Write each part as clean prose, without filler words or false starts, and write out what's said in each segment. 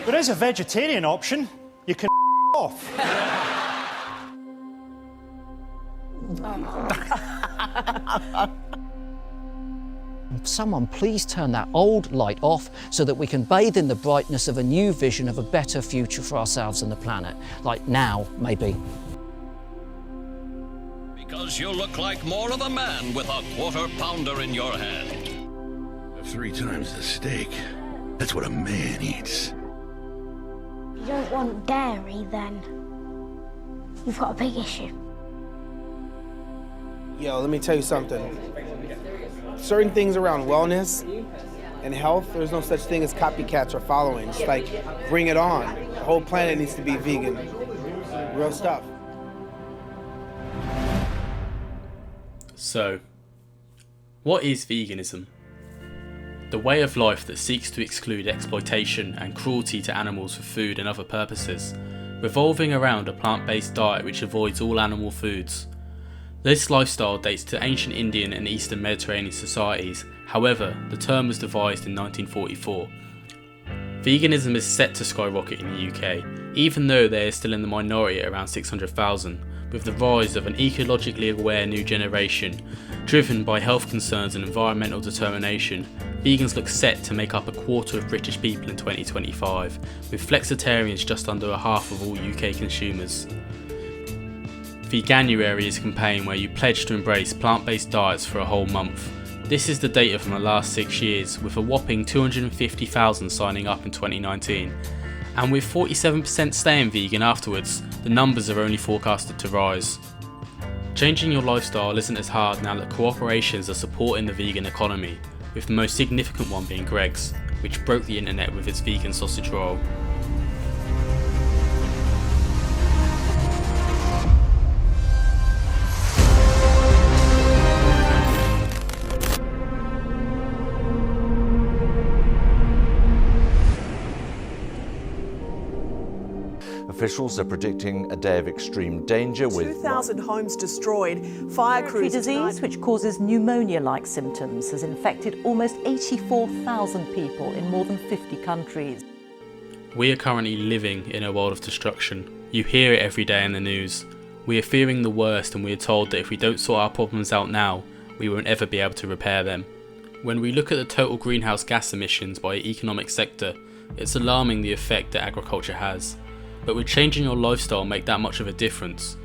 There is a vegetarian option. You can off. Someone please turn that old light off so that we can bathe in the brightness of a new vision of a better future for ourselves and the planet. Like now, maybe. Because you look like more of a man with a quarter-pounder in your hand. 3 times the steak. That's what a man eats. You don't want dairy, then you've got a big issue. Yo, let me tell you something. Certain things around wellness and health, there's no such thing as copycats or following. It's like, bring it on. The whole planet needs to be vegan. Real stuff. So, what is veganism? The way of life that seeks to exclude exploitation and cruelty to animals for food and other purposes, revolving around a plant-based diet which avoids all animal foods. This lifestyle dates to ancient Indian and Eastern Mediterranean societies, however, the term was devised in 1944. Veganism is set to skyrocket in the UK, even though they are still in the minority at around 600,000, with the rise of an ecologically aware new generation. Driven by health concerns and environmental determination, vegans look set to make up a quarter of British people in 2025, with flexitarians just under a half of all UK consumers. Veganuary is a campaign where you pledge to embrace plant-based diets for a whole month. This is the data from the last 6 years, with a whopping 250,000 signing up in 2019. And with 47% staying vegan afterwards, the numbers are only forecasted to rise. Changing your lifestyle isn't as hard now that corporations are supporting the vegan economy, with the most significant one being Greggs, which broke the internet with its vegan sausage roll. Officials are predicting a day of extreme danger with 2,000 homes destroyed. Fire crews disease, which causes pneumonia-like symptoms, has infected almost 84,000 people in more than 50 countries. We are currently living in a world of destruction. You hear it every day in the news. We are fearing the worst, and we are told that if we don't sort our problems out now, we won't ever be able to repair them. When we look at the total greenhouse gas emissions by economic sector, it's alarming the effect that agriculture has. But would changing your lifestyle make that much of a difference?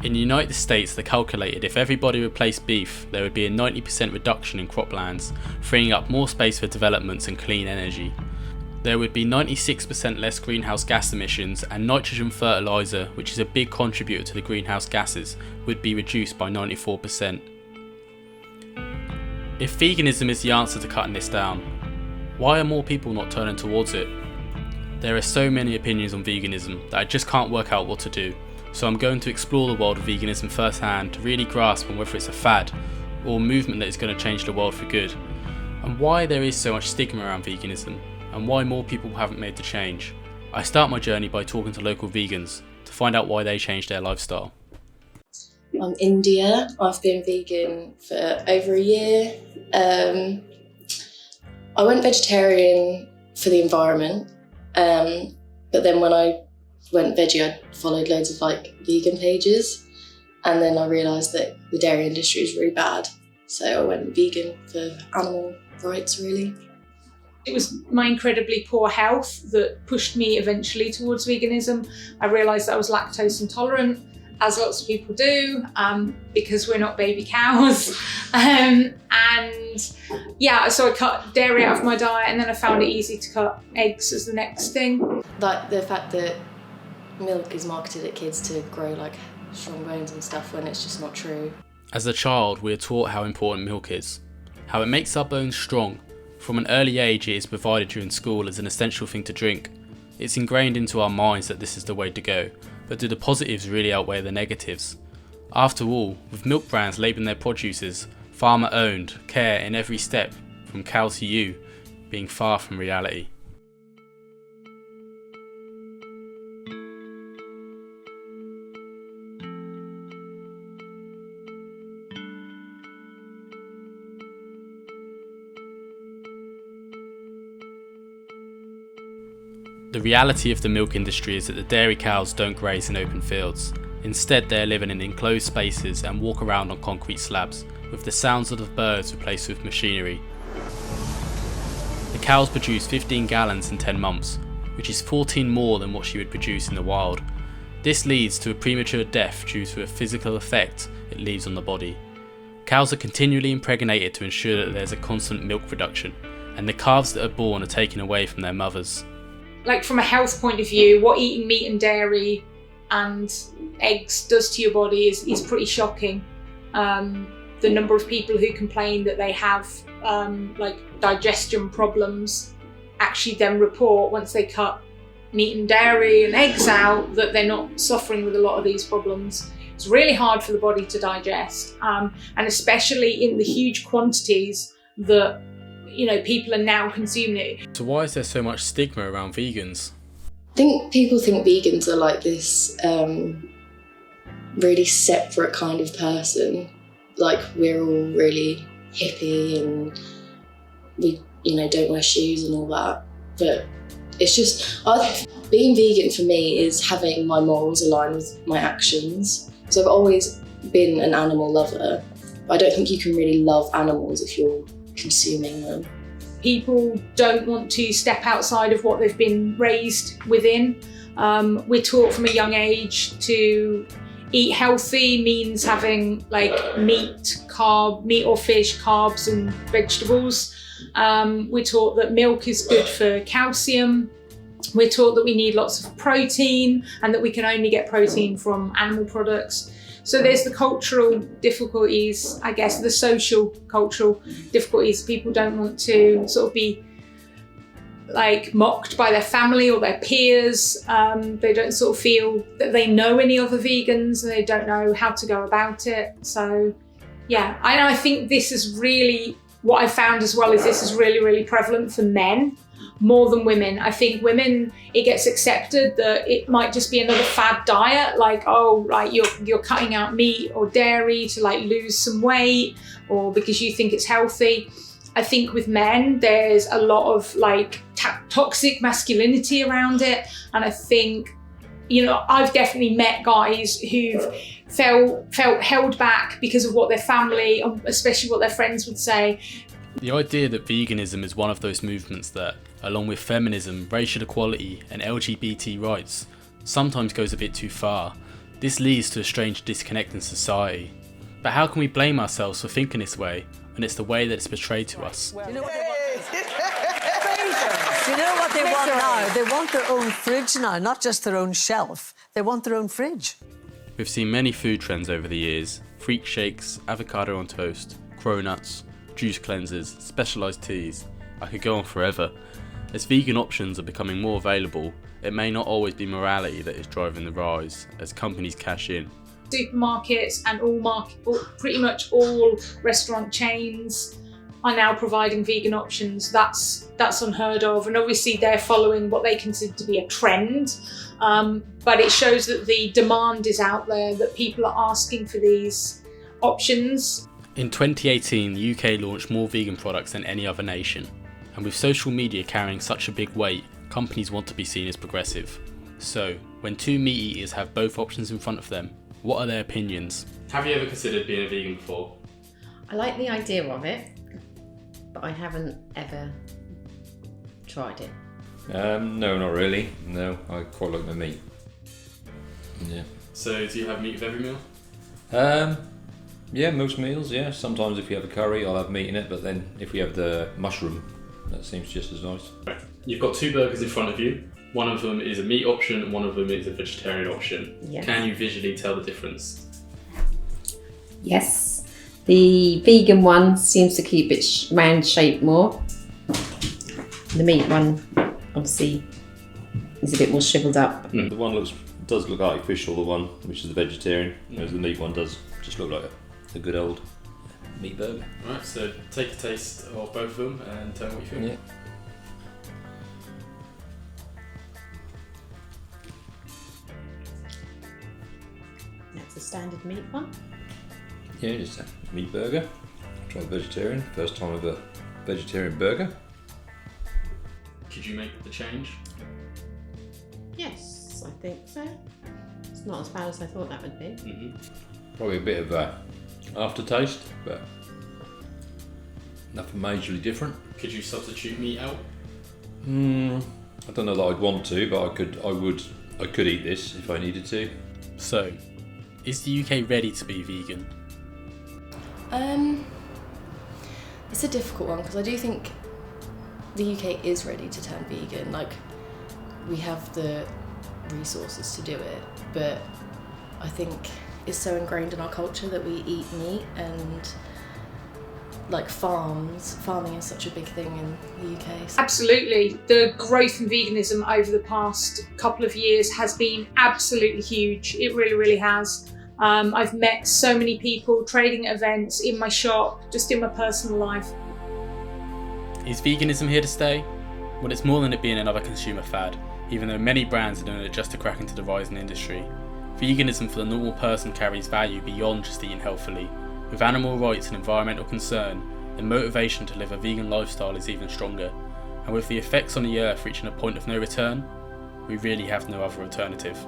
In the United States, they calculated if everybody replaced beef, there would be a 90% reduction in croplands, freeing up more space for developments and clean energy. There would be 96% less greenhouse gas emissions, and nitrogen fertiliser, which is a big contributor to the greenhouse gases, would be reduced by 94%. If veganism is the answer to cutting this down, why are more people not turning towards it? There are so many opinions on veganism that I just can't work out what to do, so I'm going to explore the world of veganism firsthand to really grasp on whether it's a fad or a movement that is going to change the world for good, and why there is so much stigma around veganism, and why more people haven't made the change. I start my journey by talking to local vegans to find out why they changed their lifestyle. I'm India. I've been vegan for over a year. I went vegetarian for the environment. But then when I went veggie, I followed loads of vegan pages, and then I realised that the dairy industry is really bad. So I went vegan for animal rights, really. It was my incredibly poor health that pushed me eventually towards veganism. I realised that I was lactose intolerant, as lots of people do, because we're not baby cows. So I cut dairy out of my diet, and then I found it easy to cut eggs as the next thing. Like the fact that milk is marketed at kids to grow strong bones and stuff when it's just not true. As a child, we are taught how important milk is, how it makes our bones strong. From an early age, it is provided during school as an essential thing to drink. It's ingrained into our minds that this is the way to go, but do the positives really outweigh the negatives? After all, with milk brands labelling their produces farmer owned, care in every step, from cow to you, being far from reality. The reality of the milk industry is that the dairy cows don't graze in open fields. Instead, they are living in enclosed spaces and walk around on concrete slabs, with the sounds of the birds replaced with machinery. The cows produce 15 gallons in 10 months, which is 14 more than what she would produce in the wild. This leads to a premature death due to a physical effect it leaves on the body. Cows are continually impregnated to ensure that there's a constant milk production, and the calves that are born are taken away from their mothers. Like from a health point of view, what eating meat and dairy and eggs does to your body is pretty shocking. The number of people who complain that they have like digestion problems actually then report, once they cut meat and dairy and eggs out, that they're not suffering with a lot of these problems. It's really hard for the body to digest, and especially in the huge quantities that people are now consuming it. So why is there so much stigma around vegans? I think people think vegans are like this really separate kind of person. Like we're all really hippie and we, don't wear shoes and all that. But it's just, being vegan for me is having my morals align with my actions. So I've always been an animal lover, but I don't think you can really love animals if you're consuming them. People don't want to step outside of what they've been raised within. We're taught from a young age to eat healthy means having like meat or fish, carbs and vegetables. We're taught that milk is good for calcium. We're taught that we need lots of protein and that we can only get protein from animal products. So there's the cultural difficulties, I guess, the social cultural difficulties. People don't want to sort of be like mocked by their family or their peers. They don't sort of feel that they know any other vegans and they don't know how to go about it. So yeah, I think this is really, what I found as well is this is really, really prevalent for men more than women. I think women, it gets accepted that it might just be another fad diet, like, oh, like you're cutting out meat or dairy to like lose some weight or because you think it's healthy. I think with men, there's a lot of like toxic masculinity around it. And I think, I've definitely met guys who've felt held back because of what their family, especially what their friends would say. The idea that veganism is one of those movements that, along with feminism, racial equality and LGBT rights, sometimes goes a bit too far. This leads to a strange disconnect in society. But how can we blame ourselves for thinking this way when it's the way that it's portrayed to us? Do you know what they want now? They want their own fridge now, not just their own shelf. They want their own fridge. We've seen many food trends over the years: freak shakes, avocado on toast, cronuts, juice cleansers, specialised teas. I could go on forever. As vegan options are becoming more available, it may not always be morality that is driving the rise as companies cash in. Supermarkets and pretty much all restaurant chains are now providing vegan options. That's unheard of, and obviously they're following what they consider to be a trend. But it shows that the demand is out there, that people are asking for these options. In 2018, the UK launched more vegan products than any other nation. And with social media carrying such a big weight, companies want to be seen as progressive. So, when two meat eaters have both options in front of them, what are their opinions? Have you ever considered being a vegan before? I like the idea of it, but I haven't ever tried it. No, not really. No, I quite like the meat. Yeah. So, do you have meat with every meal? Yeah, most meals, yeah. Sometimes if you have a curry, I'll have meat in it, but then if we have the mushroom, that seems just as nice. You've got two burgers in front of you. One of them is a meat option and one of them is a vegetarian option. Yes. Can you visually tell the difference? Yes. The vegan one seems to keep its round shape more. The meat one, obviously, is a bit more shriveled up. The one does look artificial, the one which is the vegetarian, whereas the meat one does just look like a good old meat burger. Alright, so take a taste of both of them and tell me what you think. Yeah. That's a standard meat one. Yeah, just a meat burger. Try the vegetarian. First time with a vegetarian burger. Could you make the change? Yes, I think so. It's not as bad as I thought that would be. Probably a bit of a aftertaste, but nothing majorly different. Could you substitute meat out? I don't know that I'd want to, but I could eat this if I needed to. So, is the UK ready to be vegan? It's a difficult one because I do think the UK is ready to turn vegan. Like, we have the resources to do it, but I think it's so ingrained in our culture that we eat meat, and like farming is such a big thing in the UK. Absolutely. The growth in veganism over the past couple of years has been absolutely huge. It really, really has. I've met so many people trading at events, in my shop, just in my personal life. Is veganism here to stay? Well, it's more than it being another consumer fad, even though many brands are doing it just to crack into the rising industry. Veganism for the normal person carries value beyond just eating healthily. With animal rights and environmental concern, the motivation to live a vegan lifestyle is even stronger. And with the effects on the earth reaching a point of no return, we really have no other alternative.